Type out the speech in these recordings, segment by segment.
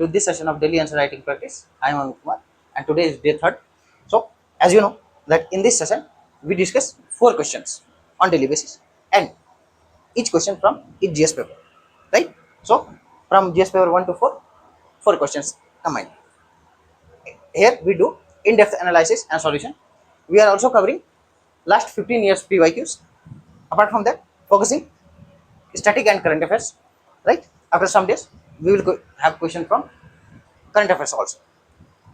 to this session of daily answer writing practice. I am Amit Kumar and today is day 3rd. So as you know that in this session we discuss 4 questions on daily basis and each question from each GS paper, right? So from GS paper 1 to 4, 4 questions combined. Here we do in-depth analysis and solution. We are also covering last 15 years PYQs. Apart from that, focusing static and current affairs, right? After some days we will have question from current affairs also.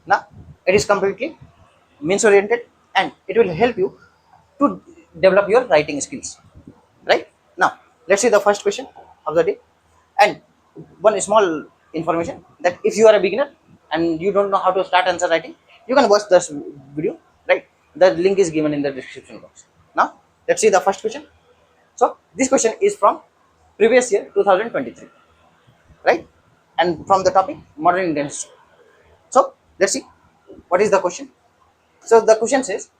Now it is completely means oriented and it will help you to develop your writing skills, right? Now let's see the first question of the day. And one small information that if you are a beginner and you don't know how to start answer writing, you can watch this video, right? The link is given in the description box. Now let's see the first question. So this question is from previous year 2023, right? And from the topic modern Indian history. So let's see what is the question. So the question says,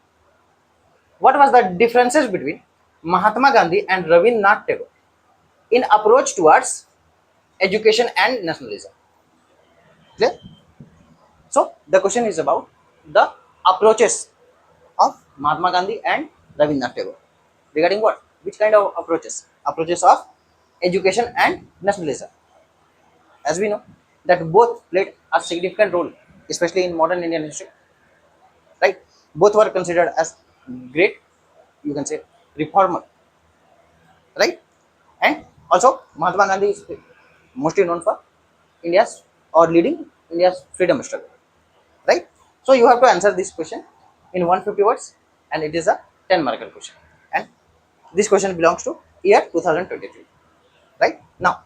what was the differences between Mahatma Gandhi and Rabindranath Tagore in approach towards education and nationalism? Clear? So the question is about the approaches of Mahatma Gandhi and Rabindranath Tagore. Regarding what? Which kind of approaches? Approaches of education and nationalism. As we know that both played a significant role, especially in modern Indian history, right? Both were considered as great, you can say, reformer, right? And also Mahatma Gandhi is mostly known for India's or leading India's freedom struggle, right? So you have to answer this question in 150 words and it is a 10 marker question, and this question belongs to year 2023, right? Now,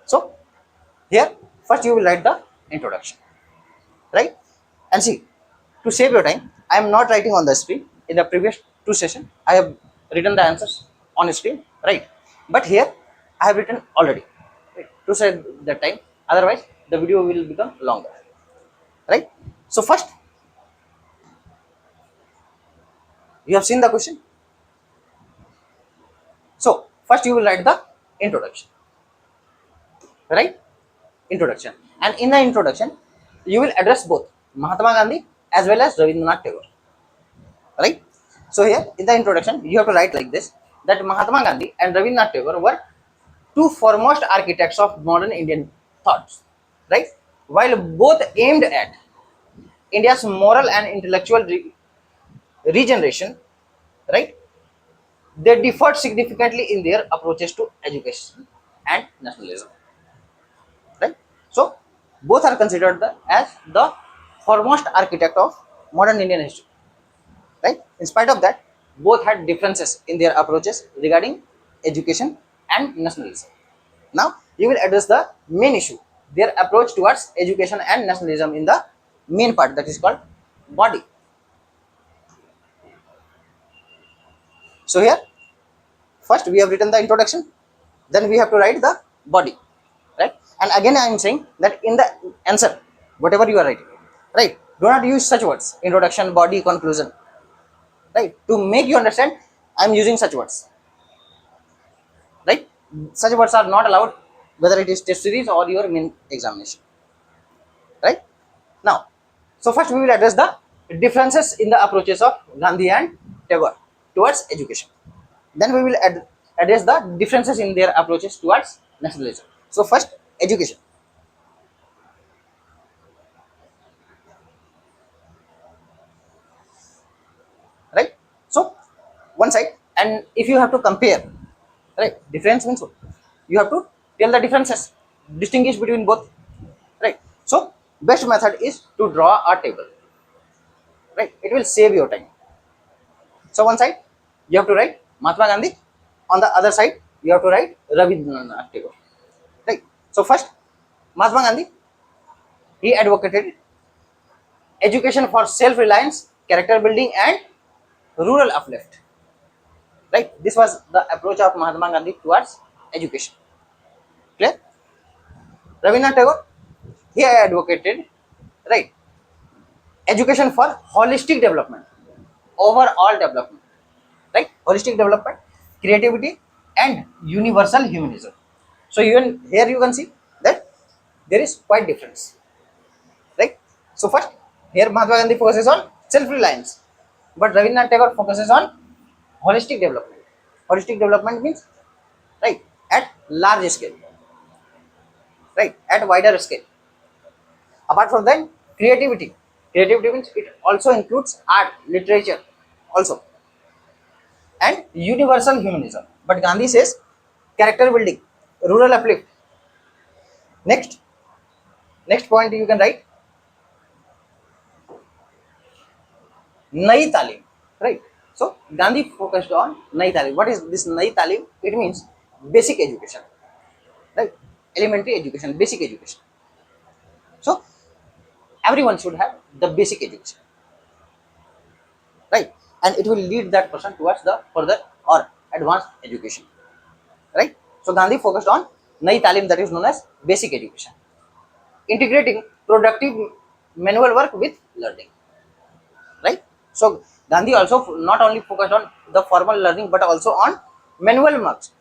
so here first you will write the introduction, right? And see, to save your time, I am not writing on the screen. In the previous 2 sessions I have written the answers on screen, right? But here I have written already, right? To save the time, otherwise the video will become longer, right? So first you have seen the question. So first you will write the introduction, right? Introduction, and in the introduction you will address both Mahatma Gandhi as well as Rabindranath Tagore, right? So here in the introduction you have to write like this, that Mahatma Gandhi and Rabindranath Tagore were 2 foremost architects of modern Indian thoughts, right? While both aimed at India's moral and intellectual regeneration, right? They differed significantly in their approaches to education and nationalism, right? So both are considered as the foremost architect of modern Indian history, right? In spite of that, both had differences in their approaches regarding education and nationalism. Now you will address the main issue, their approach towards education and nationalism, in the main part, that is called body. So here first we have written the introduction, then we have to write the body, right? And again I am saying that in the answer, whatever you are writing, right, do not use such words, introduction, body, conclusion, right? To make you understand, I am using such words, right? Such words are not allowed whether it is test series or your main examination, right? Now, so first we will address the differences in the approaches of Gandhi and Tagore towards education. Then we will address the differences in their approaches towards nationalism. So first, education. Right? So one side, and if you have to compare, right, difference means what? You have to tell the differences, distinguish between both, right? So best method is to draw a table, right? It will save your time. So one side you have to write Mahatma Gandhi, on the other side you have to write Rabindranath Tagore, right? So first, Mahatma Gandhi, he advocated education for self-reliance, character building, and rural uplift, right? This was the approach of Mahatma Gandhi towards education. Clear? Rabindranath Tagore, he advocated, right, education for holistic development, overall development, right? Holistic development, creativity, and universal humanism. So even here you can see that there is quite difference, right? So first, here Mahatma Gandhi focuses on self-reliance, but Rabindranath Tagore focuses on holistic development. Holistic development means, right, at large scale, right, at wider scale. Apart from that, creativity. Creativity means it also includes art, literature, also, and universal humanism. But Gandhi says character building, rural uplift. Next point you can write Nai Talim, right? So Gandhi focused on Nai Talim. What is this Nai Talim? It means basic education, right? Elementary education, basic education. So everyone should have the basic education, right? And it will lead that person towards the further or advanced education, right? So Gandhi focused on Nai Talim, that is known as basic education, integrating productive manual work with learning, right? So Gandhi also not only focused on the formal learning but also on manual works,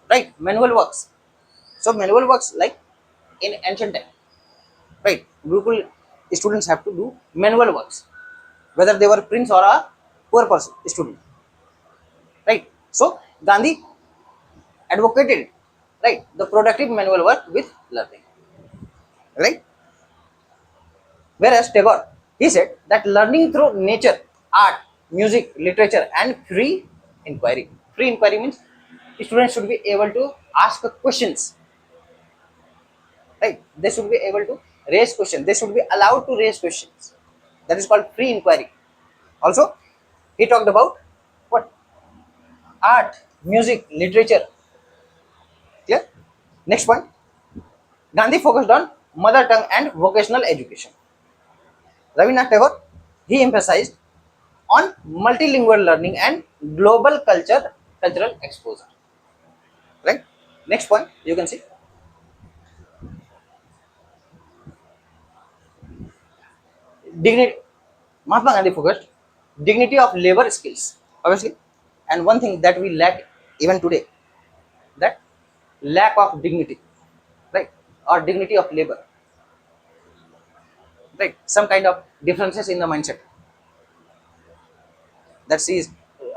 right? Manual works. So manual works, like in ancient time, right, Gurukul students have to do manual works, whether they were prince or a poor person student, right? So Gandhi advocated, right, the productive manual work with learning, right? Whereas Tagore, he said that learning through nature, art, music, literature, and free inquiry. Free inquiry means students should be able to ask questions, right? They should be able to raise questions. They should be allowed to raise questions. That is called free inquiry. Also, he talked about what? Art, music, literature. Clear? Next point. Gandhi focused on mother tongue and vocational education. Rabindranath Tagore, he emphasized on multilingual learning and global cultural exposure, right? Next point you can see dignity. Mahatma Gandhi focused dignity of labor skills, obviously, and one thing that we lack even today, that lack of dignity, right, or dignity of labor, right? Some kind of differences in the mindset that she is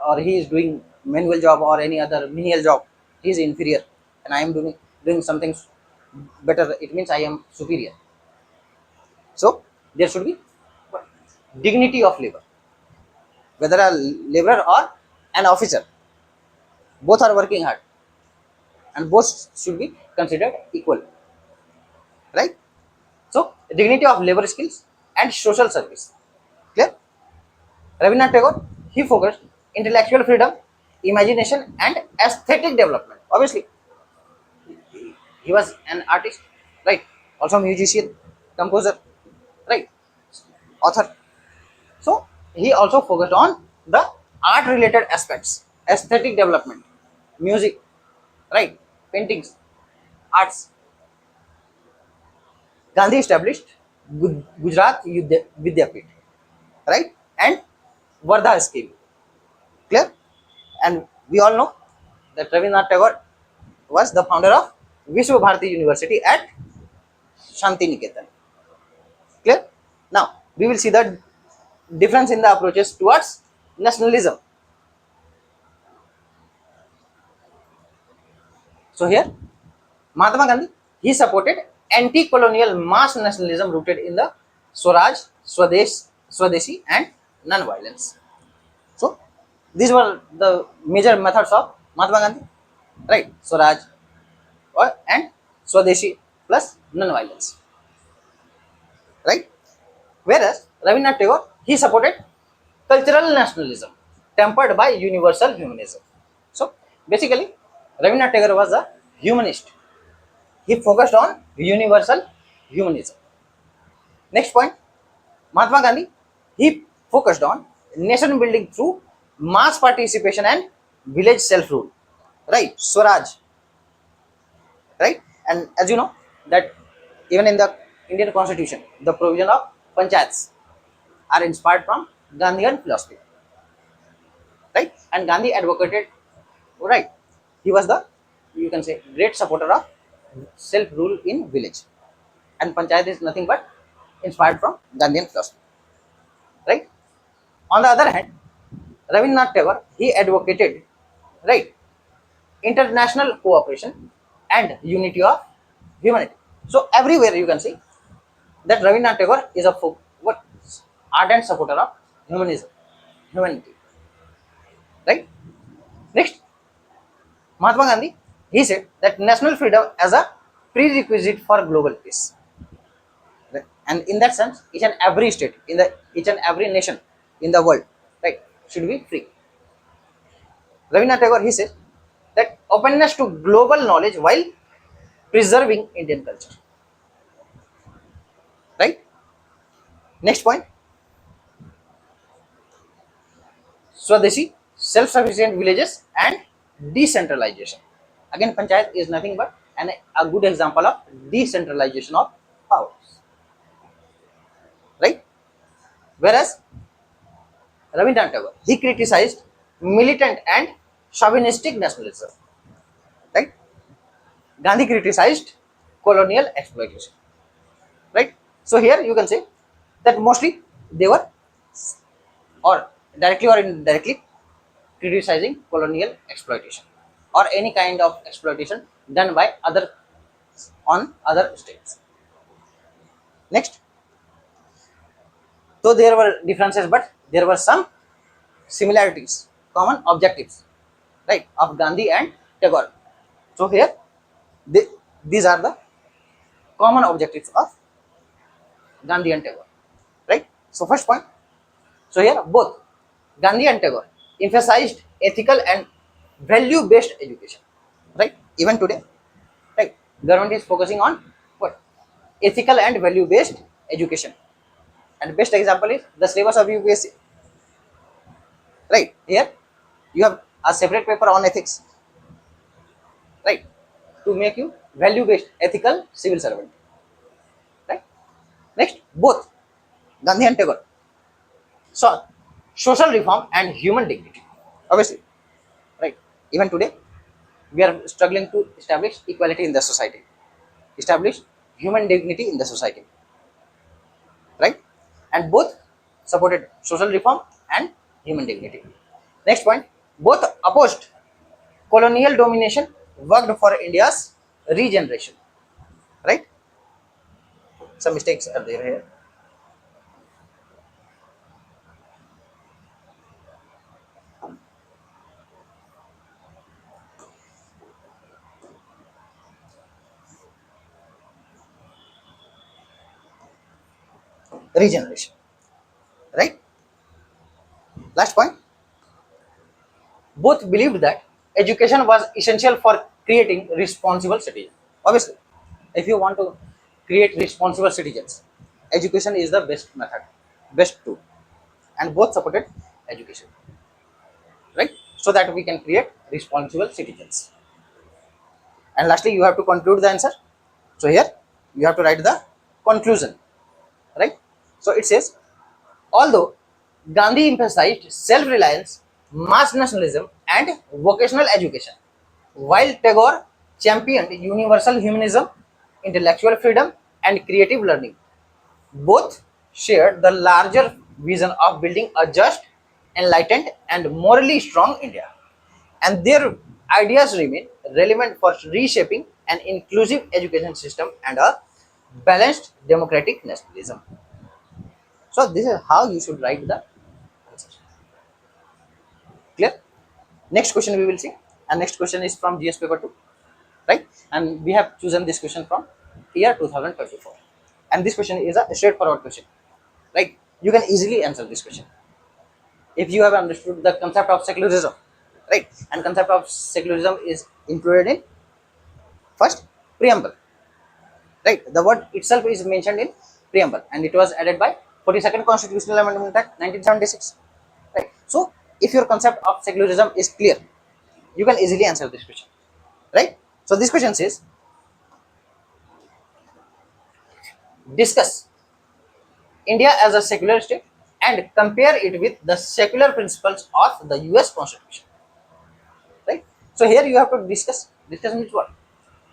or he is doing manual job or any other menial job, he is inferior, and I am doing something better, it means I am superior. So there should be dignity of labor, whether a laborer or an officer, both are working hard and both should be considered equal, right? So dignity of labor skills and social service. Clear? Rabindranath Tagore, he focused intellectual freedom, imagination, and aesthetic development. Obviously, he was an artist, right? Also musician, composer, right? Author. So he also focused on the art related aspects, aesthetic development, music, right? Paintings, arts. Gandhi established Gujarat Vidyapit, right? And Vardha scheme. Clear? And we all know that Rabindranath Tagore was the founder of Vishwa Bharati University at Shantiniketan. Clear? Now we will see the difference in the approaches towards nationalism. So here, Mahatma Gandhi, he supported anti-colonial mass nationalism rooted in the Swaraj, Swadeshi, and non-violence. So these were the major methods of Mahatma Gandhi, right? Swaraj and Swadeshi plus non-violence, right? Whereas Rabindranath Tagore, he supported cultural nationalism tempered by universal humanism. So basically, Rabindranath Tagore was a humanist. He focused on universal humanism. Next point, Mahatma Gandhi, he focused on nation building through mass participation and village self-rule, right? Swaraj, right? And as you know that even in the Indian Constitution, the provision of panchayats are inspired from Gandhian philosophy, right? And Gandhi advocated, right? He was the, you can say, great supporter of self-rule in village. and panchayat is nothing but inspired from Gandhian philosophy, right? On the other hand, Rabindranath Tagore, he advocated, right, international cooperation and unity of humanity. So everywhere you can see that Rabindranath Tagore is a what ardent supporter of humanism, humanity, right? Next, Mahatma Gandhi, he said that national freedom as a prerequisite for global peace. Right? And in that sense, each and every state, in the each and every nation in the world, right, should be free. Rabindranath Tagore, he said that openness to global knowledge while preserving Indian culture. Right? Next point, Swadeshi, self-sufficient villages and decentralization. Again, panchayat is nothing but a good example of decentralization of powers. Right? Whereas Rabindranath Tagore, he criticized militant and chauvinistic nationalism. Right? Gandhi criticized colonial exploitation. Right? So here you can say that mostly they were or directly or indirectly criticizing colonial exploitation or any kind of exploitation done by other on other states. Next, though there were differences, but there were some similarities, common objectives, right, of Gandhi and Tagore. So here, they, these are the common objectives of Gandhi and Tagore, right? So first point. So here, both Gandhi and Tagore emphasized ethical and value-based education, right? Even today, right, government is focusing on what? Ethical and value-based education. And best example is the syllabus of UPSC, right? Here, you have a separate paper on ethics, right, to make you value-based, ethical civil servant, right? Next, both Gandhi and Tagore saw social reform and human dignity. Obviously, right? Even today, we are struggling to establish equality in the society, establish human dignity in the society, right? And both supported social reform and human dignity. Next point, both opposed colonial domination, worked for India's regeneration, right? Some mistakes are there here. Regeneration, right? Last point, both believed that education was essential for creating responsible citizens. Obviously, if you want to create responsible citizens, education is the best method, best tool, and both supported education, right? So that we can create responsible citizens. And lastly, you have to conclude the answer. So here you have to write the conclusion, right? So it says, although Gandhi emphasized self-reliance, mass nationalism, and vocational education, while Tagore championed universal humanism, intellectual freedom, and creative learning, both shared the larger vision of building a just, enlightened, and morally strong India. And their ideas remain relevant for reshaping an inclusive education system and a balanced democratic nationalism. So this is how you should write the answer. Clear? Next question we will see. And next question is from GS paper 2, right? And we have chosen this question from year 2024. And this question is a straightforward question, right? You can easily answer this question if you have understood the concept of secularism, right? And concept of secularism is included in first preamble, right? The word itself is mentioned in preamble, and it was added by 42nd Constitutional Amendment Act 1976, right? So if your concept of secularism is clear, you can easily answer this question, right? So this question says, discuss India as a secular state and compare it with the secular principles of the US Constitution, right? So here you have to discuss means what?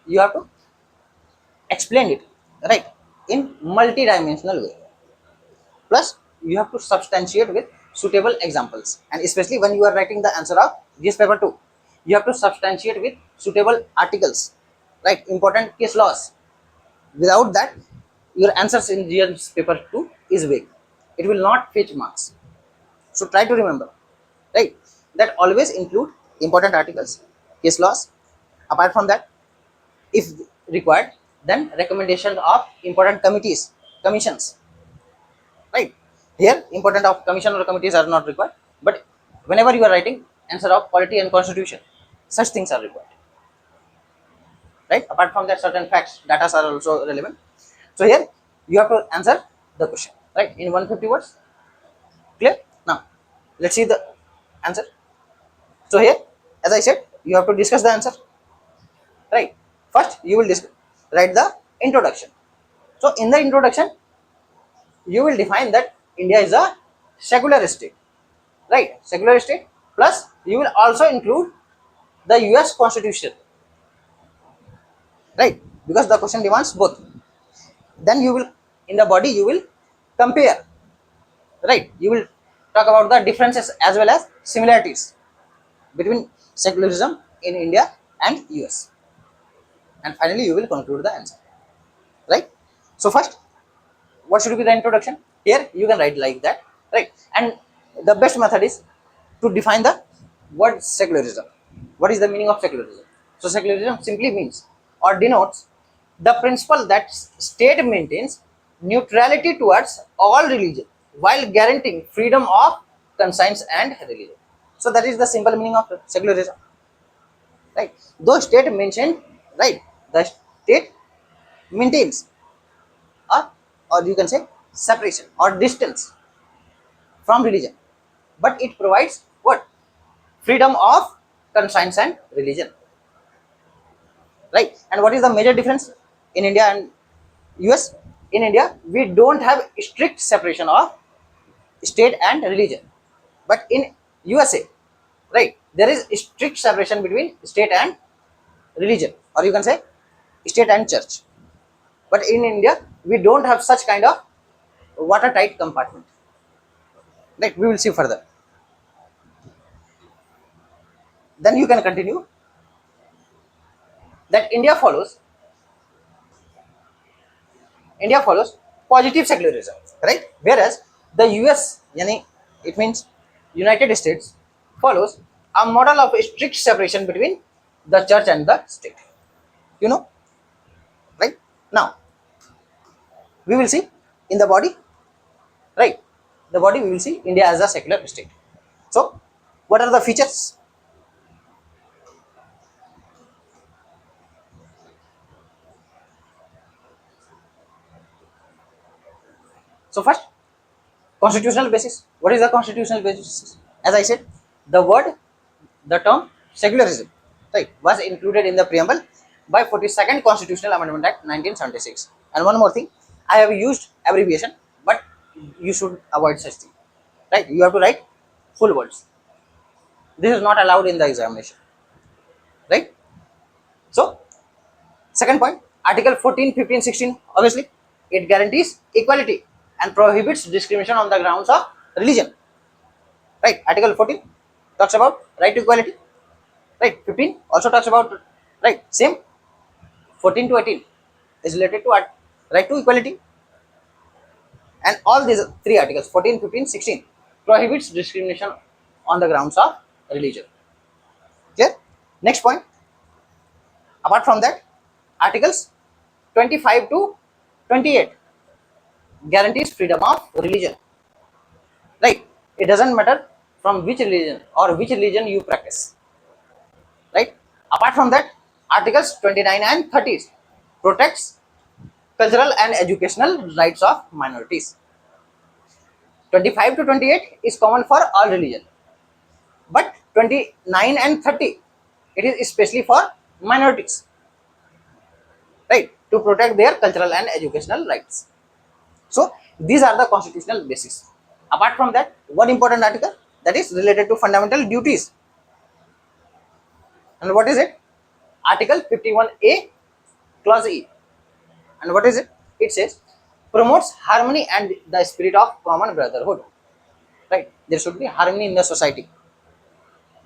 You have to explain it, right, in multi-dimensional way. Plus, you have to substantiate with suitable examples, and especially when you are writing the answer of this paper 2, you have to substantiate with suitable articles, right? Important case laws. Without that, your answers in GS paper 2 is vague. It will not fetch marks. So try to remember, right? That always include important articles, case laws. Apart from that, if required, then recommendation of important committees, commissions, right? Here, important of commission or committees are not required, but whenever you are writing answer of polity and constitution, such things are required, right? Apart from that, certain facts, data are also relevant. So here, you have to answer the question, right? In 150 words, clear? Now, let's see the answer. So here, as I said, you have to discuss the answer, right? First, you will write the introduction. So in the introduction, you will define that India is a secular state, right? Secular state. Plus, you will also include the US Constitution, right? Because the question demands both. Then you will, in the body, you will compare, right? You will talk about the differences as well as similarities between secularism in India and US. And finally, you will conclude the answer, right? So first, what should be the introduction? Here you can write like that, right? And the best method is to define the word secularism. What is the meaning of secularism? So secularism simply means or denotes the principle that state maintains neutrality towards all religion while guaranteeing freedom of conscience and religion. So that is the simple meaning of secularism, right? Though state mentioned, right, the state maintains or, or you can say separation or distance from religion, but it provides what? Freedom of conscience and religion, right? And what is the major difference in India and US? In India, we don't have strict separation of state and religion, but in USA, right, there is strict separation between state and religion, or you can say state and church. But in India, we don't have such kind of watertight compartment. Right, we will see further. Then you can continue that India follows positive secularism, right? Whereas the US, yani, it means United States, follows a model of strict separation between the church and the state. You know, right? Now we will see in the body, right? The body we will see India as a secular state. So, what are the features? So first, constitutional basis. What is the constitutional basis? As I said, the term secularism, right, was included in the preamble by 42nd Constitutional Amendment Act 1976. And one more thing, I have used abbreviation, but you should avoid such thing, right? You have to write full words. This is not allowed in the examination, right? So, second point, Article 14, 15, 16, obviously, it guarantees equality and prohibits discrimination on the grounds of religion, right? Article 14 talks about right to equality, right? 15 also talks about, right, same. 14 to 18 is related to right to equality, and all these three articles 14, 15, 16 prohibits discrimination on the grounds of religion. Clear? Next point, apart from that, articles 25 to 28 guarantees freedom of religion, right? It doesn't matter from which religion or which religion you practice, right? Apart from that, articles 29 and 30 protects cultural and educational rights of minorities. 25 to 28 is common for all religion, but 29 and 30, it is especially for minorities, right, to protect their cultural and educational rights. So these are the constitutional basis. Apart from that, one important article that is related to fundamental duties. And what is it? Article 51A, clause E. And what is it? It says promotes harmony and the spirit of common brotherhood. Right? There should be harmony in the society.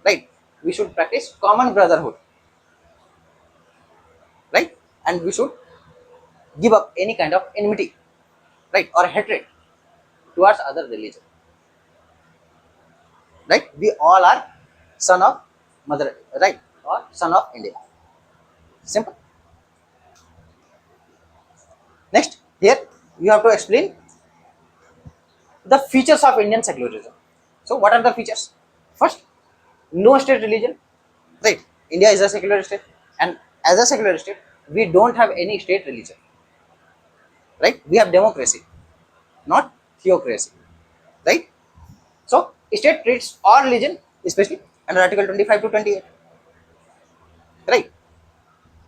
Right? We should practice common brotherhood. Right? And we should give up any kind of enmity, right, or hatred towards other religion. Right? We all are son of mother, right, or son of India. Simple. Next, here you have to explain the features of Indian secularism. So, what are the features? First, no state religion. Right? India is a secular state, and as a secular state, we don't have any state religion. Right? We have democracy, not theocracy. Right? So, state treats all religion, especially under Article 25 to 28, right,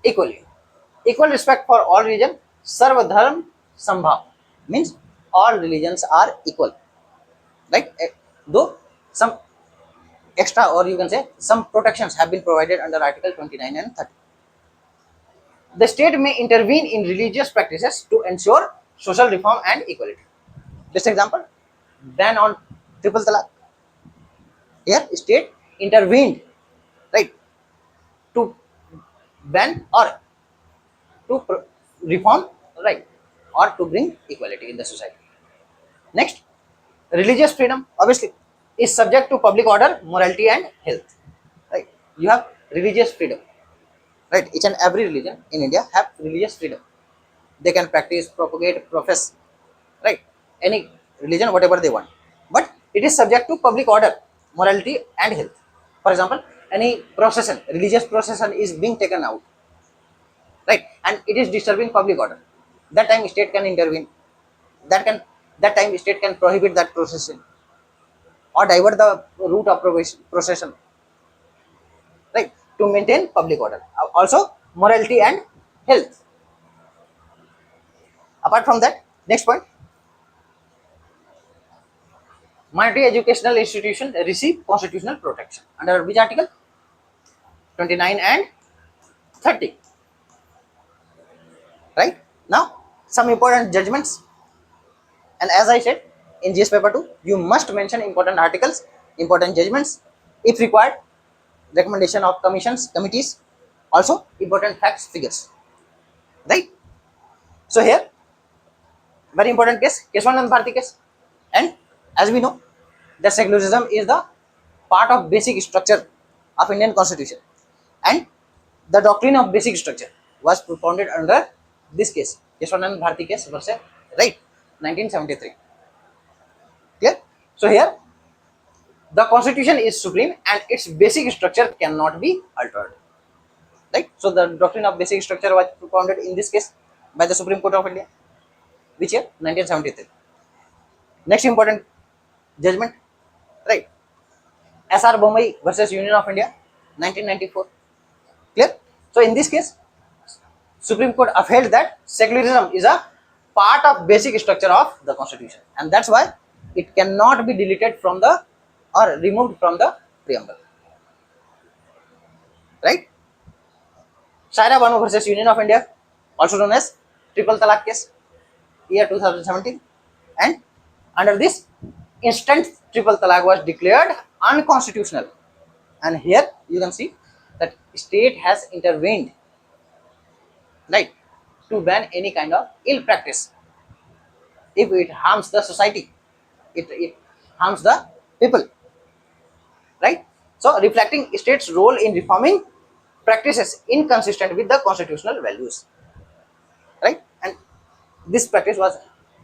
equally. Equal respect for all religion, Sarva Dharm Sambhav, means all religions are equal. Right? Though some extra, or you can say some protections have been provided under Article 29 and 30. The state may intervene in religious practices to ensure social reform and equality. Just example, ban on triple talaq. Here, state intervened, right, to ban or to reform, right, or to bring equality in the society. Next, religious freedom obviously is subject to public order, morality, and health. Right, you have religious freedom. Right, each and every religion in India have religious freedom. They can practice, propagate, profess, right, any religion, whatever they want. But it is subject to public order, morality, and health. For example, any procession, religious procession is being taken out, right, and it is disturbing public order. That time state can intervene. That time state can prohibit that procession or divert the route of procession, right, to maintain public order. Also, morality and health. Apart from that, next point, minority educational institutions receive constitutional protection under which article? 29 and 30. Right? Now, some important judgments. And as I said, in GS paper 2, you must mention important articles, important judgments, if required, recommendation of commissions, committees, also important facts, figures. Right? So here, very important case, Keswanand Bharati case. And as we know, the secularism is the part of basic structure of Indian constitution. And the doctrine of basic structure was propounded under this case, Keswanand Bharati case versus, right, 1973. Clear? So here, the constitution is supreme and its basic structure cannot be altered. Right? So the doctrine of basic structure was propounded in this case by the Supreme Court of India. Which year? 1973. Next important judgment, right? SR Bombay versus Union of India, 1994. Clear? So in this case, Supreme Court upheld that secularism is a part of basic structure of the constitution, and that's why it cannot be deleted from the or removed from the preamble. Right? Shaira Banu versus Union of India, also known as Triple Talaq case, year 2017, and under this, instant triple talaq was declared unconstitutional. And here you can see that state has intervened, right, to ban any kind of ill practice if it harms the society, it harms the people, right? So reflecting state's role in reforming practices inconsistent with the constitutional values, right? And this practice was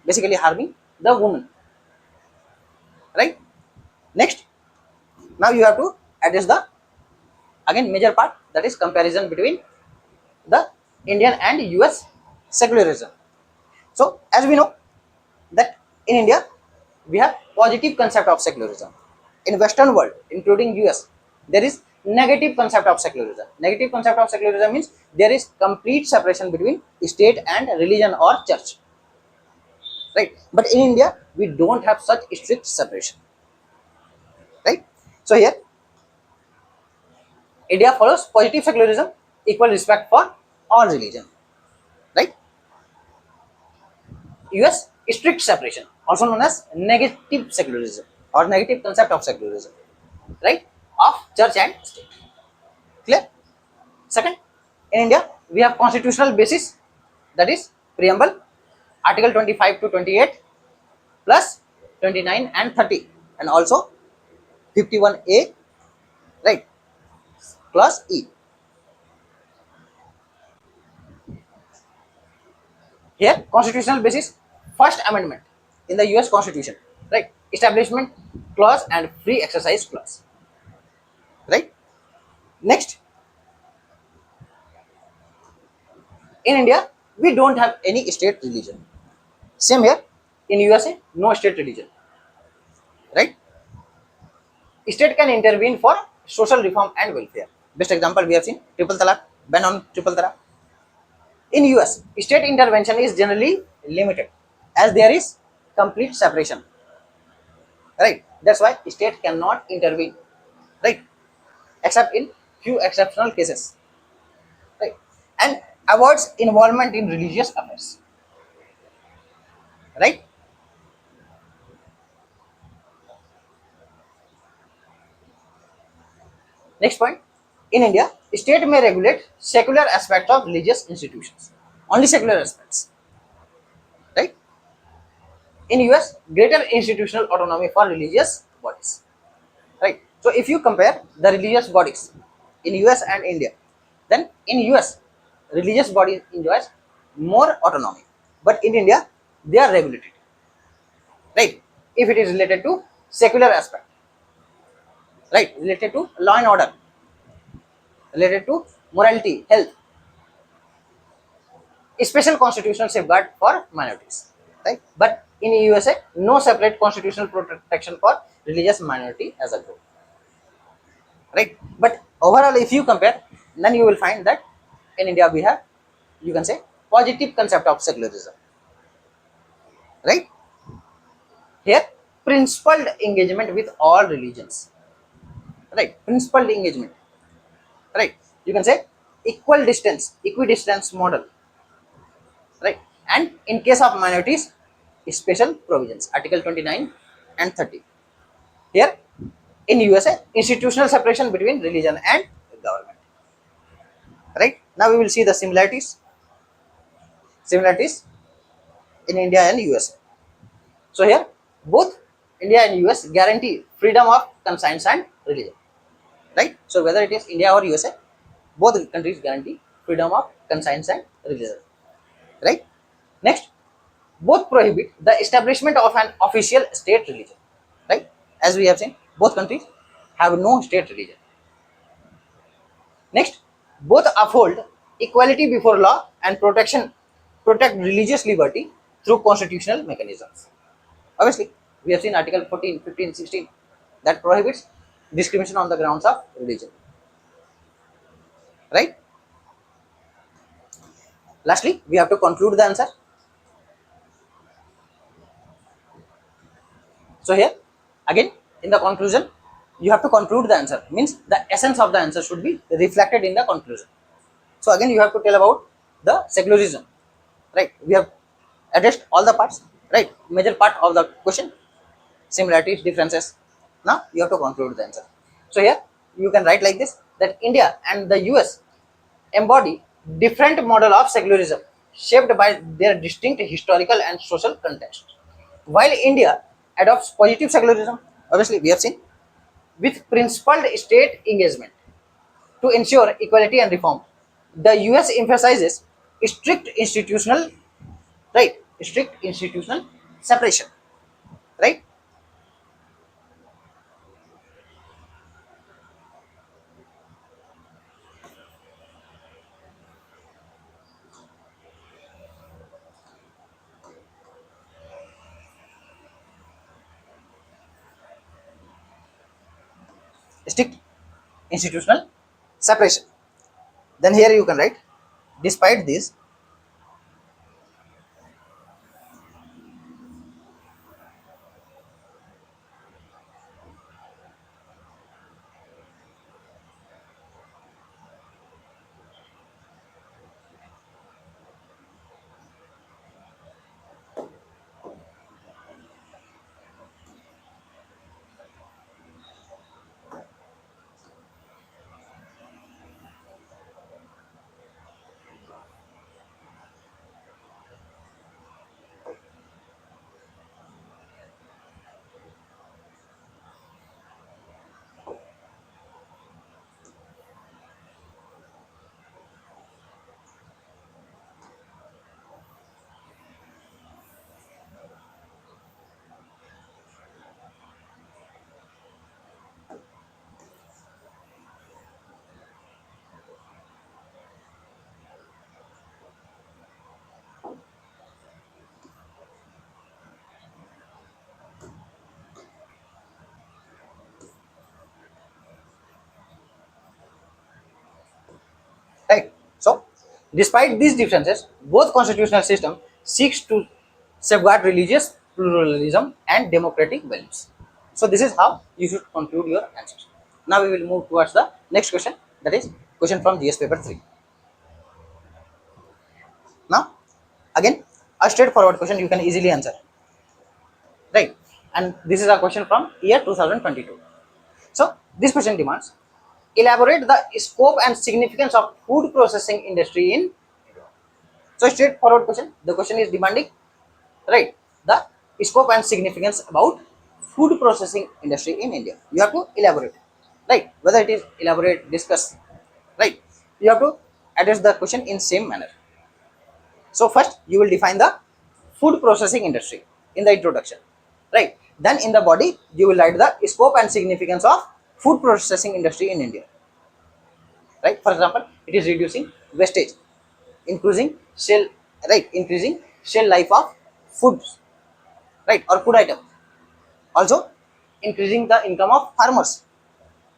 basically harming the woman, right? Next, now you have to address the again major part, that is comparison between the Indian and US secularism. So as we know that in India we have positive concept of secularism. In Western world, including US, there is negative concept of secularism. Negative concept of secularism means there is complete separation between state and religion or church. Right? But in India, we don't have such strict separation. Right? So here, India follows positive secularism, equal respect for all religion. Right? US strict separation, also known as negative secularism or negative concept of secularism, right, of church and state. Clear? Second, in India, we have constitutional basis, that is preamble, article 25 to 28 plus 29 and 30, and also 51A, right, clause E. Here, constitutional basis, first amendment in the US Constitution, right, establishment clause and free exercise clause, right. Next, in India, we don't have any state religion. Same here, in USA, no state religion, right. State can intervene for social reform and welfare. Best example we have seen triple talaq, ban on triple talaq. In US, state intervention is generally limited as there is complete separation, right. That's why state cannot intervene, right, except in few exceptional cases, right, and avoids involvement in religious affairs, right. Next point, in India, state may regulate secular aspects of religious institutions, only secular aspects, right. In US, greater institutional autonomy for religious bodies, right. So if you compare the religious bodies in US and India, then in US, religious bodies enjoys more autonomy, but in India, they are regulated, right. If it is related to secular aspect, right, related to law and order, related to morality, health, special constitutional safeguard for minorities, right. But in USA, no separate constitutional protection for religious minority as a group, right. But overall, if you compare, then you will find that in India we have, you can say, positive concept of secularism, right. Here, principled engagement with all religions, right. Principled engagement, right. You can say equal distance, equidistance model, right. And in case of minorities, special provisions, Article 29 and 30. Here, in USA, institutional separation between religion and government, right. Now we will see the similarities in India and USA. So here, both India and US guarantee freedom of conscience and religion, right. So whether it is India or USA, both countries guarantee freedom of conscience and religion, right. Next, both prohibit the establishment of an official state religion, right. As we have seen, both countries have no state religion. Next, both uphold equality before law and protect religious liberty through constitutional mechanisms. Obviously, we have seen Article 14, 15, 16 that prohibits discrimination on the grounds of religion, right. Lastly, we have to conclude the answer. So here, again, in the conclusion, you have to conclude the answer. Means the essence of the answer should be reflected in the conclusion. So again, you have to tell about the secularism, right. We have addressed all the parts, right. Major part of the question, similarities, differences. Now you have to conclude the answer. So here you can write like this: that India and the US embody different model of secularism shaped by their distinct historical and social context. While India adopts positive secularism, obviously we have seen, with principled state engagement to ensure equality and reform, the US emphasizes strict institutional, right, strict institutional separation, right. Strict institutional separation. Then here you can write, despite this, Despite these differences, both constitutional systems seeks to safeguard religious pluralism and democratic values. So this is how you should conclude your answers. Now we will move towards the next question, that is question from GS paper 3. Now again a straightforward question you can easily answer, right? And this is a question from year 2022. So this question demands, elaborate the scope and significance of food processing industry in. So straightforward question. The question is demanding, right, the scope and significance about food processing industry in India. You have to elaborate, right? Whether it is elaborate, discuss, right? You have to address the question in same manner. So first you will define the food processing industry in the introduction, right? Then in the body you will write the scope and significance of food processing industry in India, right? For example, it is reducing wastage, increasing shell, right? Increasing shell life of foods, right, or food items. Also, increasing the income of farmers,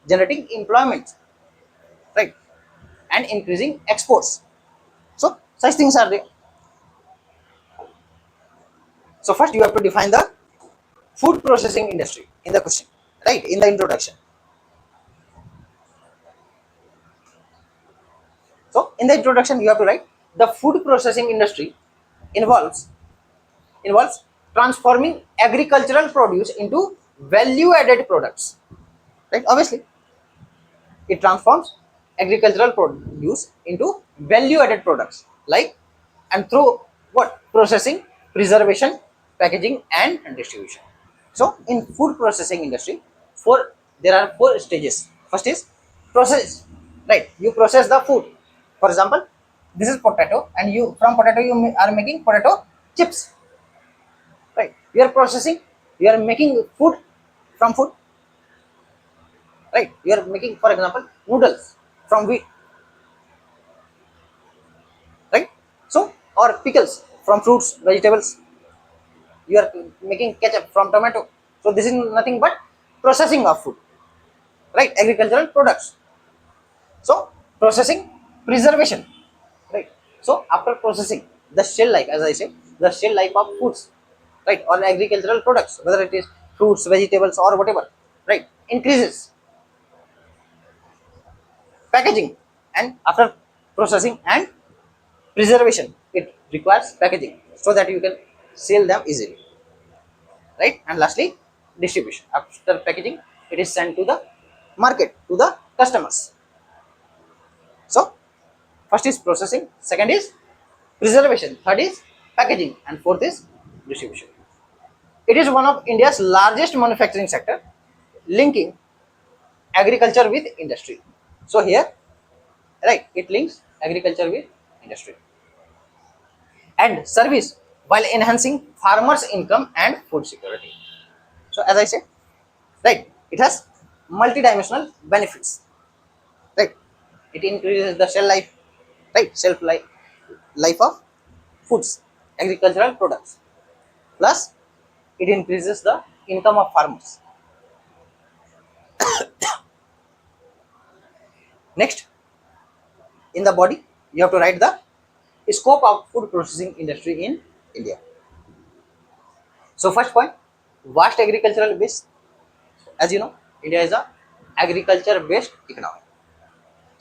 generating employment, right, and increasing exports. So such things are there. So first you have to define the food processing industry in the question, right, in the introduction. So in the introduction you have to write, the food processing industry involves involves transforming agricultural produce into value added products, right? Obviously it transforms agricultural produce into value added products, like, and through what, processing, preservation, packaging and distribution. So in food processing industry, there are four stages. First is process, right? You process the food. For example, this is potato, and you, from potato you are making potato chips, right? You are processing, you are making food from food, right? You are making, for example, noodles from wheat, right? So, or pickles from fruits, vegetables. You are making ketchup from tomato. So this is nothing but processing of food, right? Agricultural products. So processing, preservation, right? So after processing, the shell life, as I said, the shell life of foods, right, or agricultural products, whether it is fruits, vegetables, or whatever, right, increases. Packaging, and after processing and preservation, it requires packaging so that you can sell them easily, right? And lastly, distribution. After packaging, it is sent to the market, to the customers. So first is processing, second is preservation, third is packaging, and fourth is distribution. It is one of India's largest manufacturing sector, linking agriculture with industry. So here, right, it links agriculture with industry and service while enhancing farmers' income and food security. So as I said, right, it has multidimensional benefits, right? It increases the shelf life, right, shelf life of foods, agricultural products. Plus, it increases the income of farmers. Next, in the body, you have to write the scope of food processing industry in India. So first point, vast agricultural base. As you know, India is a agriculture based economy,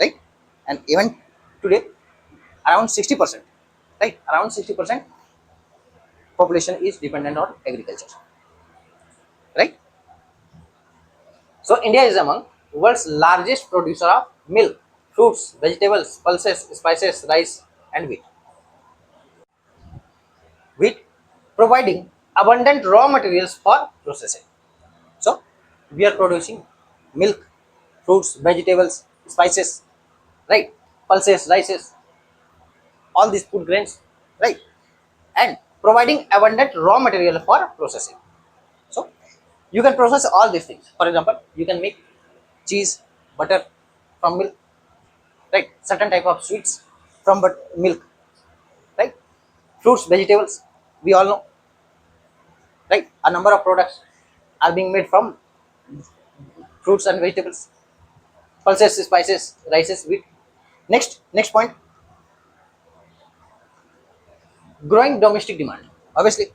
right? And even today, around 60%, right? Around 60% population is dependent on agriculture, right? So India is among world's largest producer of milk, fruits, vegetables, pulses, spices, rice, and wheat. Wheat providing abundant raw materials for processing. So we are producing milk, fruits, vegetables, spices, right? Pulses, rices, all these food grains, right? And providing abundant raw material for processing. So you can process all these things. For example, you can make cheese, butter from milk, right? Certain type of sweets from milk, right? Fruits, vegetables, we all know, right? A number of products are being made from fruits and vegetables, pulses, spices, rices, wheat. Next point, growing domestic demand, obviously,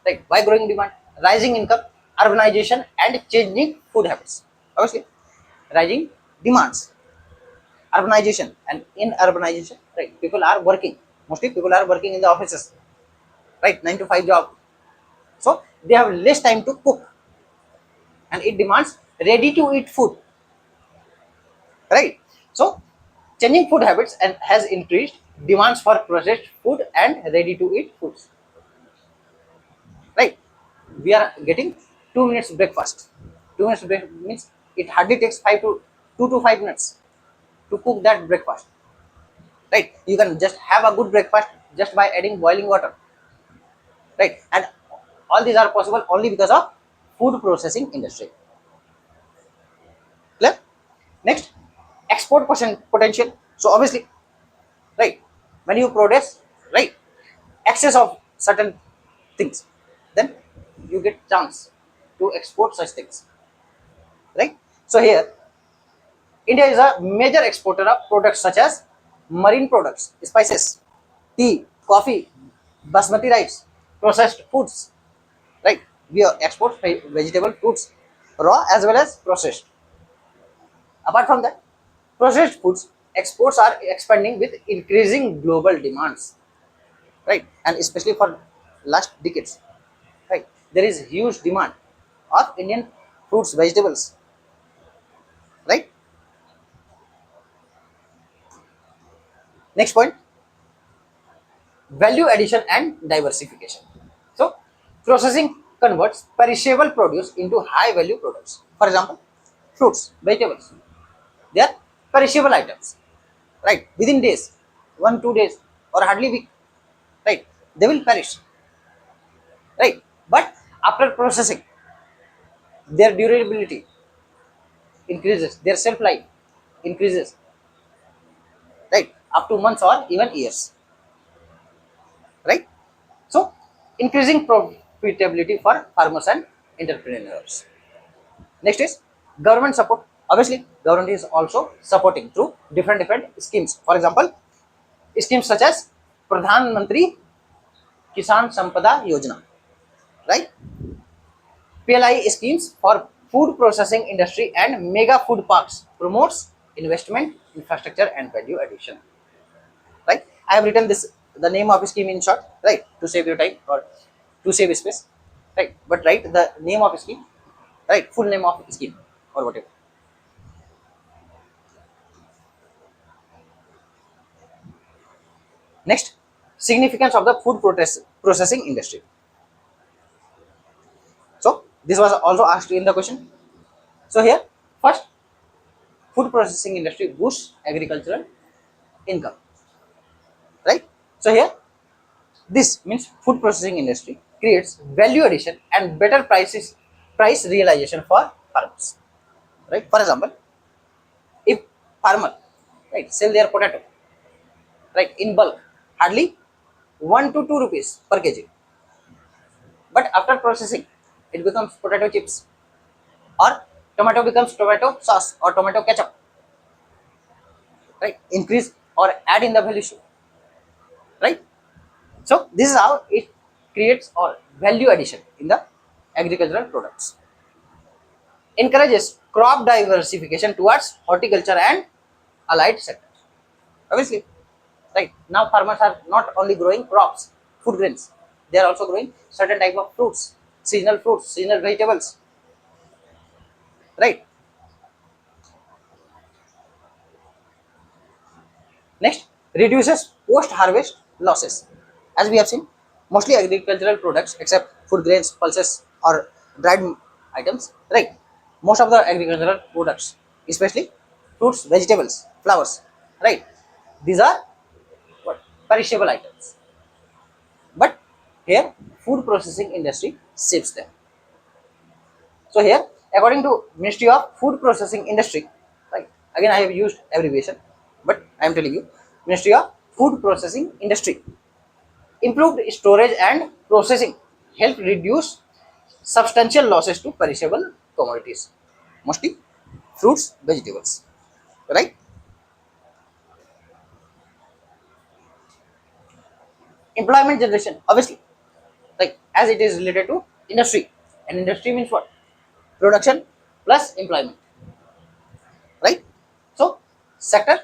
right? Why growing demand? Rising income, urbanization, and changing food habits, obviously. Rising demands, urbanization, and in urbanization, right, people are working, mostly people are working in the offices, right, 9 to 5 job, so they have less time to cook, and it demands ready to eat food, right? So changing food habits and has increased demands for processed food and ready to eat foods, right? We are getting 2 minutes breakfast. 2 minutes break means it hardly takes 2 to 5 minutes to cook that breakfast, right? You can just have a good breakfast just by adding boiling water, right? And all these are possible only because of food processing industry. Clear? Next, export potential. So obviously, right, when you produce, right, excess of certain things, then you get chance to export such things, right? So here India is a major exporter of products such as marine products, spices, tea, coffee, basmati rice, processed foods, right? We export vegetable fruits, raw as well as processed. Apart from that, processed foods exports are expanding with increasing global demands, right? And especially for last decades, right? There is huge demand of Indian fruits, vegetables, right? Next point, value addition and diversification. So, processing converts perishable produce into high value products. For example, fruits, vegetables, they are perishable items, right? Within days, 1 2 days, or hardly week, right? They will perish, right? But after processing, their durability increases, their shelf life increases, right? Up to months or even years, right? So, increasing profitability for farmers and entrepreneurs. Next is government support. Obviously, government is also supporting through different schemes. For example, schemes such as Pradhan Mantri Kisan Sampada Yojana, right? PLI schemes for food processing industry and mega food parks promotes investment, infrastructure, and value addition. Right? I have written this the name of a scheme in short, right, to save your time or to save space, right? But write the name of a scheme, right? Full name of a scheme or whatever. Next, significance of the food processing industry. So this was also asked in the question. So here, first, food processing industry boosts agricultural income, right? So here, this means food processing industry creates value addition and better price realization for farmers, right? For example, if farmer, right, sell their potato, right, in bulk, hardly 1 to 2 rupees per kg, but after processing, it becomes potato chips, or tomato becomes tomato sauce or tomato ketchup, right? Increase or add in the value, right? So this is how it creates or value addition in the agricultural products. Encourages crop diversification towards horticulture and allied sectors. Obviously, right, now farmers are not only growing crops, food grains, they are also growing certain type of fruits, seasonal vegetables, right? Next, reduces post-harvest losses. As we have seen, mostly agricultural products except food grains, pulses, or dried items, right? Most of the agricultural products, especially fruits, vegetables, flowers, right? These are what? Perishable items. But here, food processing industry saves them. So here, according to Ministry of Food Processing Industry, right? Again, I have used abbreviation, but I am telling you, Ministry of Food Processing Industry. Improved storage and processing help reduce substantial losses to perishable commodities, mostly fruits, vegetables, right? Employment generation, obviously, like as it is related to industry, and industry means what? Production plus employment, right? So sector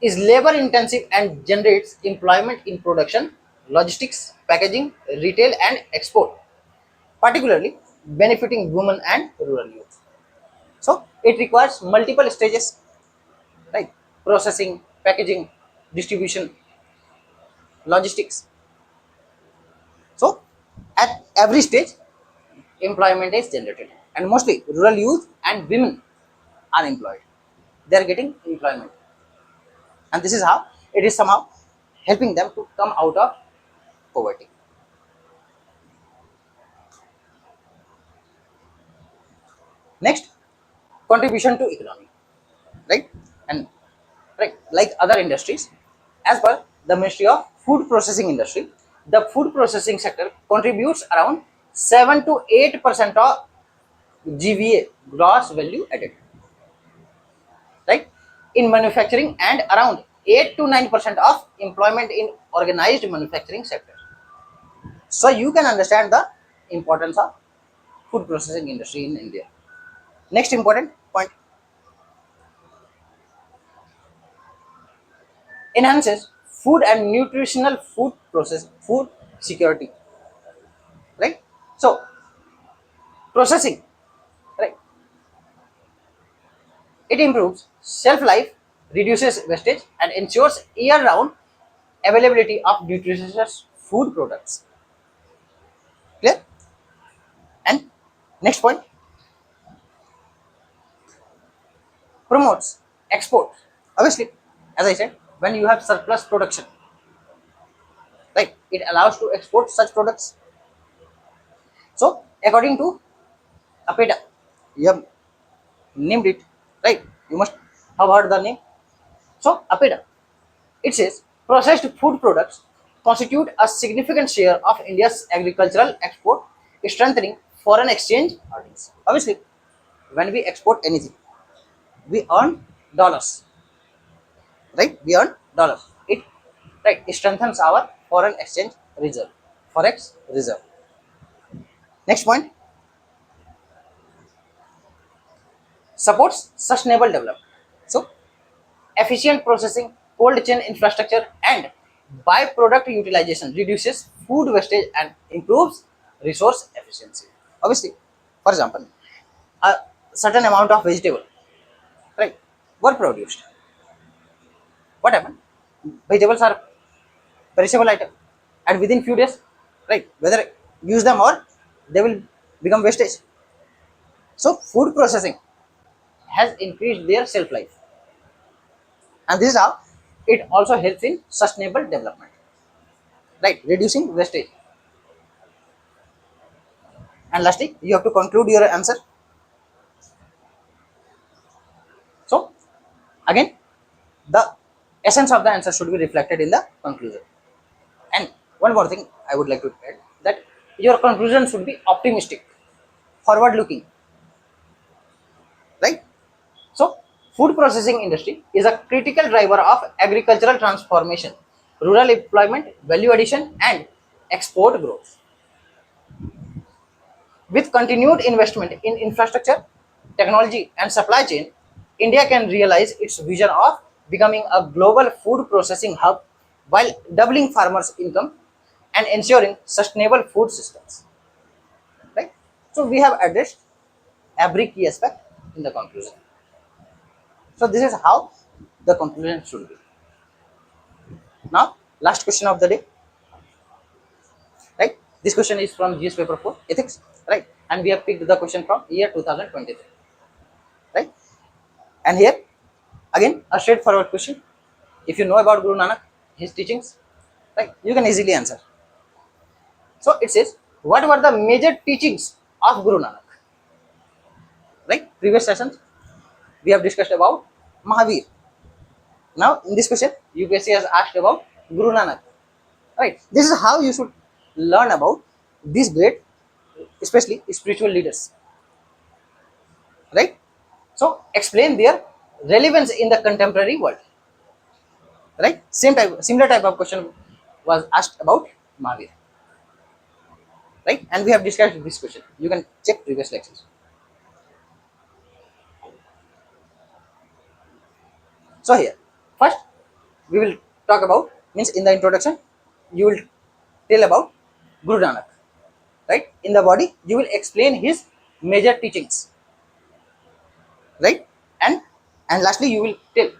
is labor intensive and generates employment in production, logistics, packaging, retail and export, particularly benefiting women and rural youth. So it requires multiple stages, right? Processing, packaging, distribution, logistics. So at every stage, employment is generated, and mostly rural youth and women are employed. They are getting employment, and this is how it is somehow helping them to come out of poverty. Next, contribution to economy, right? And right, like other industries, as per the Ministry of Food Processing Industry, the food processing sector contributes around 7 to 8% of GVA, gross value added, right, in manufacturing, and around 8 to 9% of employment in organized manufacturing sector. So you can understand the importance of food processing industry in India. Next important point, enhances food and nutritional food security, right? So processing, right, it improves shelf life, reduces wastage and ensures year round availability of nutritious food products. Clear? And next point, promotes export. Obviously, as I said, when you have surplus production, right, it allows to export such products. So according to APEDA, you have named it, right? You must have heard the name. So APEDA, it says processed food products constitute a significant share of India's agricultural export, strengthening foreign exchange earnings. Obviously, when we export anything, we earn dollars, right? We earn dollars. It, right, it strengthens our foreign exchange reserve, forex reserve. Next point, supports sustainable development. So efficient processing, cold chain infrastructure, and byproduct utilization reduces food wastage and improves resource efficiency. Obviously, for example, a certain amount of vegetable, right, were produced. What happened? Vegetables are perishable item, and within few days, right, whether use them or they will become wastage. So food processing has increased their shelf life, and this is how it also helps in sustainable development, right, reducing wastage. And lastly, you have to conclude your answer. So again, the essence of the answer should be reflected in the conclusion. And one more thing I would like to add, that your conclusion should be optimistic, forward looking, right? So food processing industry is a critical driver of agricultural transformation, rural employment, value addition and export growth. With continued investment in infrastructure, technology, and supply chain, India can realize its vision of becoming a global food processing hub while doubling farmers' income and ensuring sustainable food systems. Right? So we have addressed every key aspect in the conclusion. So this is how the conclusion should be. Now, last question of the day. Right? This question is from GS paper 4, ethics. Right? And we have picked the question from year 2023. Right? And here, again, a straightforward question. If you know about Guru Nanak, his teachings, right, you can easily answer. So it says, what were the major teachings of Guru Nanak? Right? Previous sessions, we have discussed about Mahavir. Now, in this question, UPSC has asked about Guru Nanak. Right? This is how you should learn about these great, especially spiritual leaders. Right? So, explain their relevance in the contemporary world. Right, similar type of question was asked about Mahavir. Right? And we have discussed this question. You can check previous lectures. So here, first we will talk about, means in the introduction, you will tell about Guru Nanak. Right? In the body, you will explain his major teachings. Right? And lastly, you will tell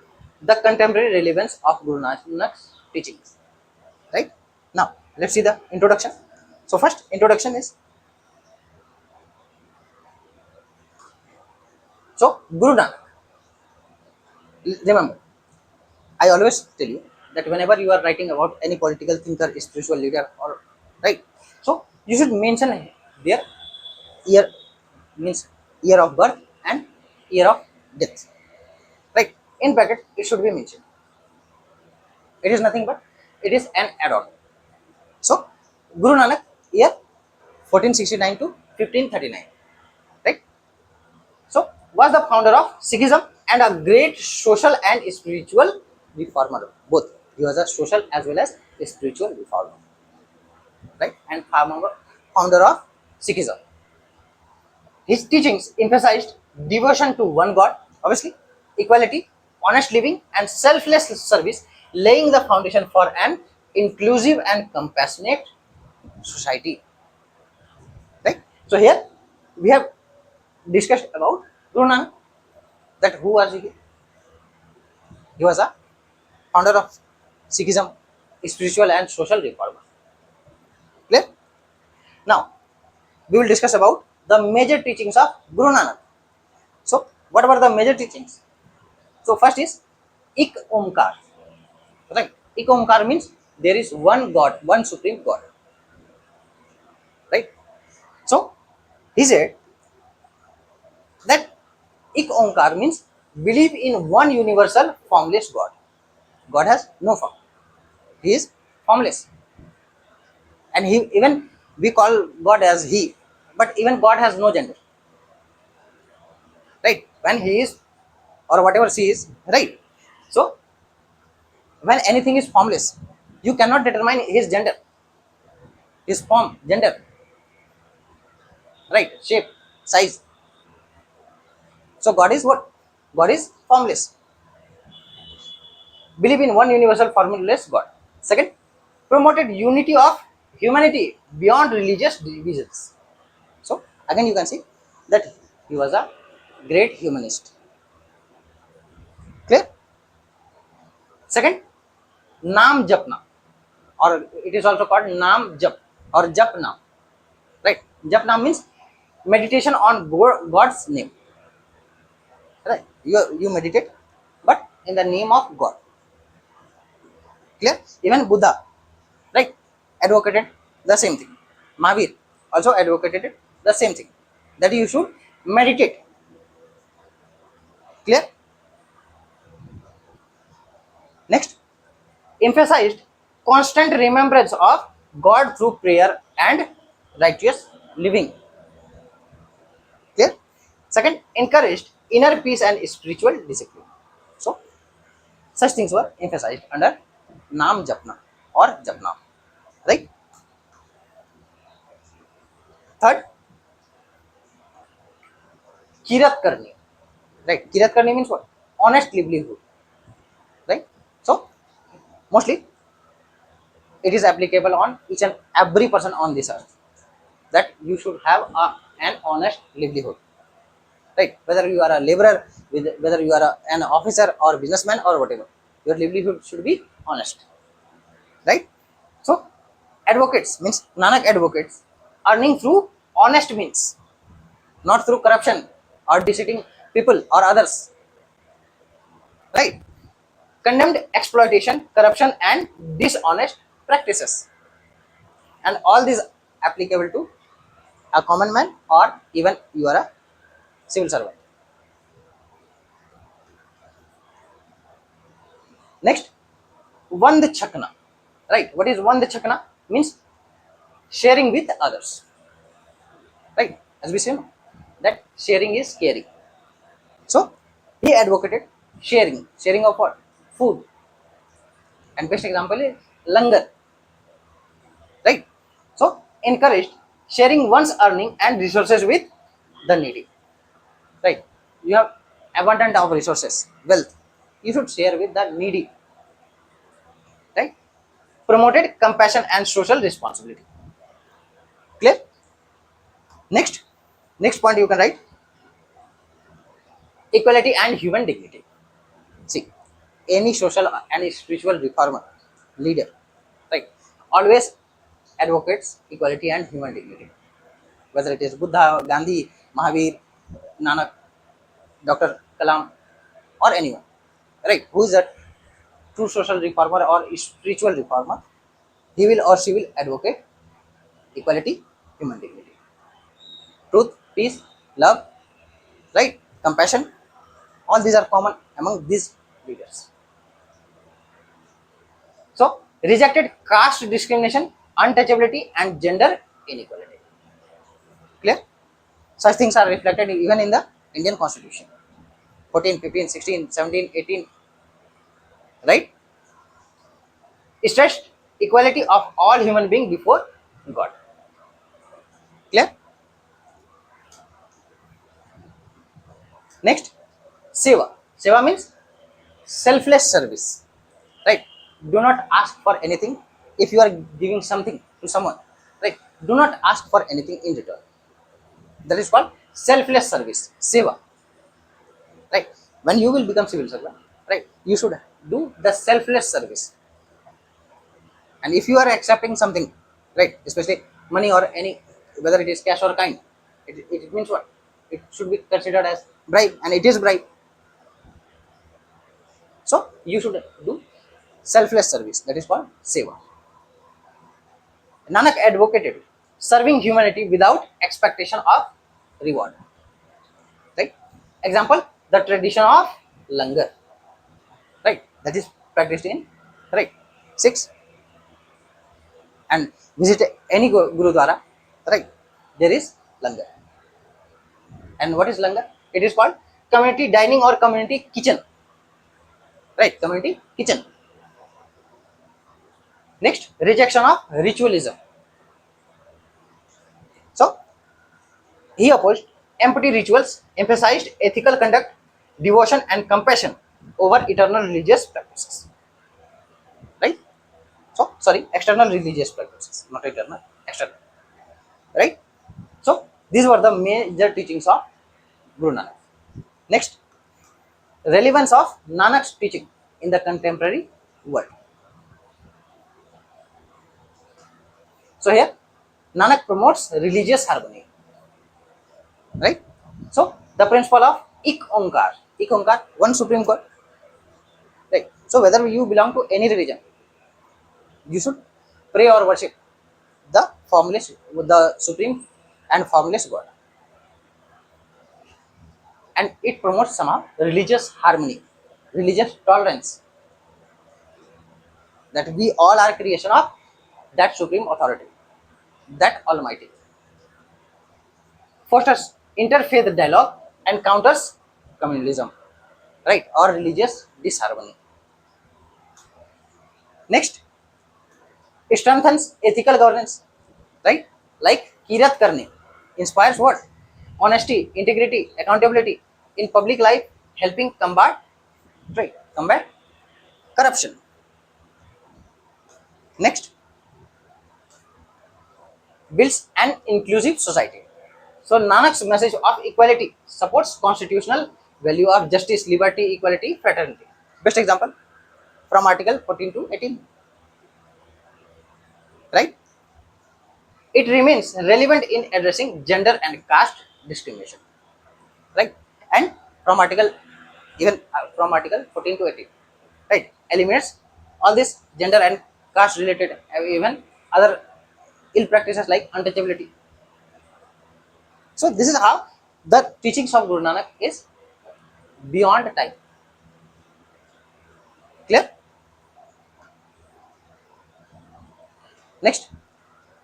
the contemporary relevance of Guru Nanak's teachings. Right? Now, let's see the introduction. So first, introduction is, so Guru Nanak. Remember, I always tell you that whenever you are writing about any political thinker, spiritual leader, or right, so you should mention their year, means year of birth and year of death. Right? In bracket, it should be mentioned. It is nothing but it is an add-on. So Guru Nanak, year 1469 to 1539. Right? So was the founder of Sikhism and a great social and spiritual reformer. Both. He was a social as well as a spiritual reformer. Right? And founder of Sikhism. His teachings emphasized devotion to one God, obviously, equality, honest living, and selfless service, laying the foundation for an inclusive and compassionate society. Right? So here we have discussed about Guru Nanak, that who was he? He was a founder of Sikhism, spiritual and social reformer. Clear? Now we will discuss about the major teachings of Guru Nanak. So what were the major teachings? So first is Ik Omkar. Right? Ik Omkar means there is one God, one supreme God. Right? So he said that Ik Omkar means believe in one universal formless God. God has no form. He is formless. And he, even we call God as he, but even God has no gender. Right? When he is or whatever she is, right? So when anything is formless, you cannot determine his gender, his form, gender, right? Shape, size. So God is what? God is formless. Believe in one universal formless God. Second, promoted unity of humanity beyond religious divisions. So again you can see that he was a great humanist. Clear? Second, Naam Japna, or it is also called Naam Jap or Japna. Right? Japna means meditation on God's name. Right? You meditate, but in the name of God. Clear? Even Buddha, right, advocated the same thing. Mahavir also advocated the same thing, that you should meditate. Clear? Next, emphasized constant remembrance of God through prayer and righteous living. Clear? Second, encouraged inner peace and spiritual discipline. So such things were emphasized under Naam Japna or Japna. Right? Third, Kirat Karni. Right? Kirat Karni means what? Honest livelihood. Right? So mostly it is applicable on each and every person on this earth, that you should have an honest livelihood. Right? Whether you are a laborer, whether you are an officer or businessman or whatever, your livelihood should be honest. Right? So advocates means Nanak advocates earning through honest means, not through corruption or deceiving people or others. Right? Condemned exploitation, corruption, and dishonest practices. And all these applicable to a common man or even you are a civil servant. Next, Vand Chakna. Right? What is Vand Chakna? Means sharing with others. Right? As we say, that sharing is caring. So he advocated sharing of what? Food. And best example is langar. Right? encouraged sharing one's earning and resources with the needy. Right? You have abundant of resources, wealth. You should share with the needy. Right? Promoted compassion and social responsibility. Clear? Next, next point you can write equality and human dignity. See, any social and spiritual reformer, leader, right, always advocates equality and human dignity. Whether it is Buddha, Gandhi, Mahavir, Nanak, Dr. Kalam, or anyone, right, who is a true social reformer or spiritual reformer, he will or she will advocate equality, human dignity, truth, peace, love, right, compassion. All these are common among these leaders. So, rejected caste discrimination, untouchability, and gender inequality. Clear? Such things are reflected even in the Indian Constitution. 14, 15, 16, 17, 18. Right? Stressed equality of all human beings before God. Clear? Next, Seva. Seva means selfless service. Right? Do not ask for anything if you are giving something to someone. Right? Do not ask for anything in return. That is called selfless service. Seva. Right? When you will become civil servant, right, you should do the selfless service. And if you are accepting something, right, especially money or any, whether it is cash or kind, it means what, it should be considered as bribe, and it is bribe. So you should do selfless service, that is called seva. Nanak advocated serving humanity without expectation of reward. Right? Example, the tradition of langar, right, that is practiced in, right, 6, and visit any gurudwara, right, there is langar. And what is langar? It is called community dining or community kitchen, right, community kitchen. Next, rejection of ritualism. So he opposed empty rituals, emphasized ethical conduct, devotion and compassion over eternal religious practices, right. So sorry, external religious practices, not eternal, external, right. So these were the major teachings of Guru Nanak. Next, relevance of Nanak's teaching in the contemporary world. So here, Nanak promotes religious harmony, right? So the principle of Ik Onkar, one supreme God, right? So whether you belong to any religion, you should pray or worship the formless, the supreme and formless God, and it promotes somehow religious harmony, religious tolerance, that we all are creation of that supreme authority, that Almighty. Fosters interfaith dialogue and counters communalism, right, or religious disharmony. Next, strengthens ethical governance, right, like kirat karne, inspires what, honesty, integrity, accountability in public life, helping combat, right, combat corruption. Next, builds an inclusive society. So Nanak's message of equality supports constitutional value of justice, liberty, equality, fraternity. Best example from Article 14 to 18, right? It remains relevant in addressing gender and caste discrimination, right? And from Article, even from Article 14 to 18, right, eliminates all this gender and caste related, even other ill practices like untouchability. So this is how the teachings of Guru Nanak is beyond time. Clear? Next,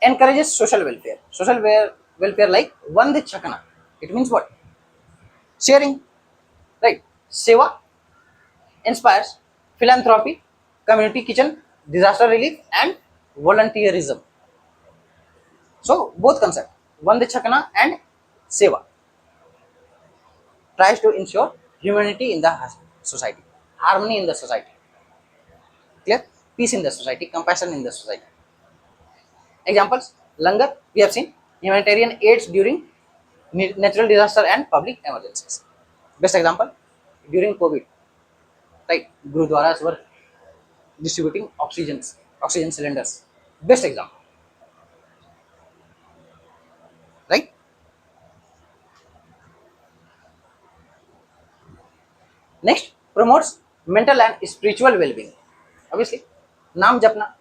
encourages social welfare. Social welfare like Vande Chakana. It means what? Sharing, right? Seva inspires philanthropy, community kitchen, disaster relief, and volunteerism. So both concept, Vandechakana and Seva, tries to ensure humanity in the society, harmony in the society, clear, peace in the society, compassion in the society. Examples, Langar, we have seen humanitarian aids during natural disaster and public emergencies. Best example, during COVID, right? Gurudwaras were distributing oxygen cylinders. Best example, right? Next, promotes mental and spiritual well-being. Obviously, Nam Japna,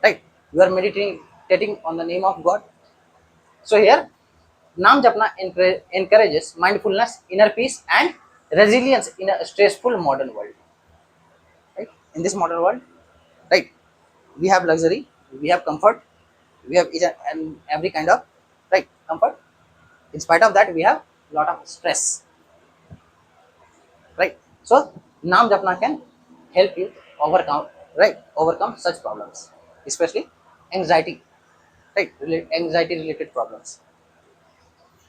right? You are meditating on the name of God. So here, Nam Japna encourages mindfulness, inner peace, and resilience in a stressful modern world. Right? In this modern world, right? We have luxury, we have comfort, we have each and every kind of right comfort. In spite of that, we have lot of stress, right? So Nam Japna can help you overcome such problems, especially anxiety, right? Anxiety related problems.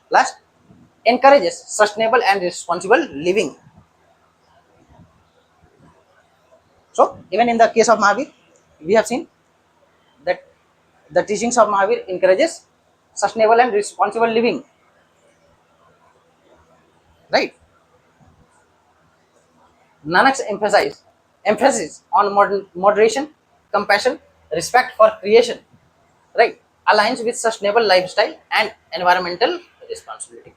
Last, encourages sustainable and responsible living. So even in the case of Mahavir, we have seen that the teachings of Mahavir encourages sustainable and responsible living, right? Nanak's emphasis on moderation, compassion, respect for creation, right, aligns with sustainable lifestyle and environmental responsibility.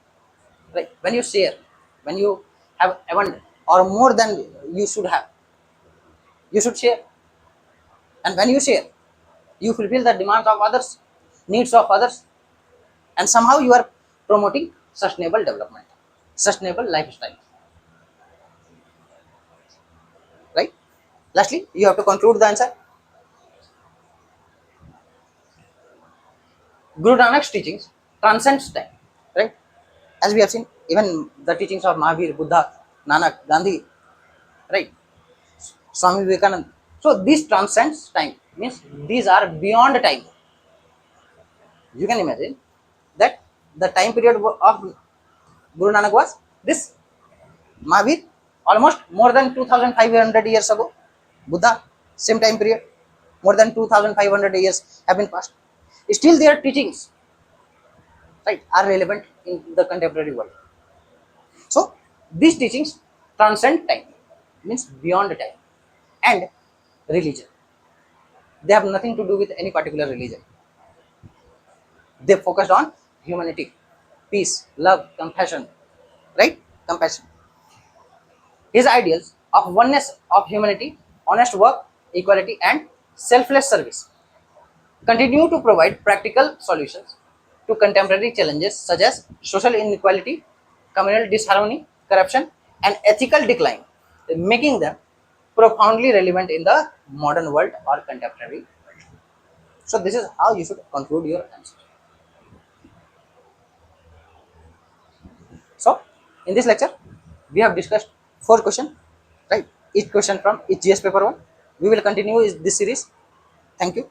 Right? When you share, when you have abundant or more than you should have, you should share. And when you share, you fulfill the demands of others, needs of others, and somehow you are promoting sustainable development, sustainable lifestyle. Right? Lastly, you have to conclude the answer. Guru Nanak's teachings transcends time, right? As we have seen, even the teachings of Mahavir, Buddha, Nanak, Gandhi, right? Swami Vivekananda. So this transcends time, means these are beyond time. You can imagine that the time period of Guru Nanak was this. Mahavir, almost more than 2500 years ago. Buddha, same time period, more than 2500 years have been passed. Still their teachings, right, are relevant in the contemporary world. So these teachings transcend time, means beyond time, and religion. They have nothing to do with any particular religion. They focused on humanity, peace, love, compassion, right? Compassion. His ideals of oneness of humanity, honest work, equality, and selfless service continue to provide practical solutions to contemporary challenges such as social inequality, communal disharmony, corruption, and ethical decline, making them profoundly relevant in the modern world or contemporary world. So, this is how you should conclude your answer. So, in this lecture, we have discussed 4 questions, right? Each question from each GS paper 1. We will continue this series. Thank you.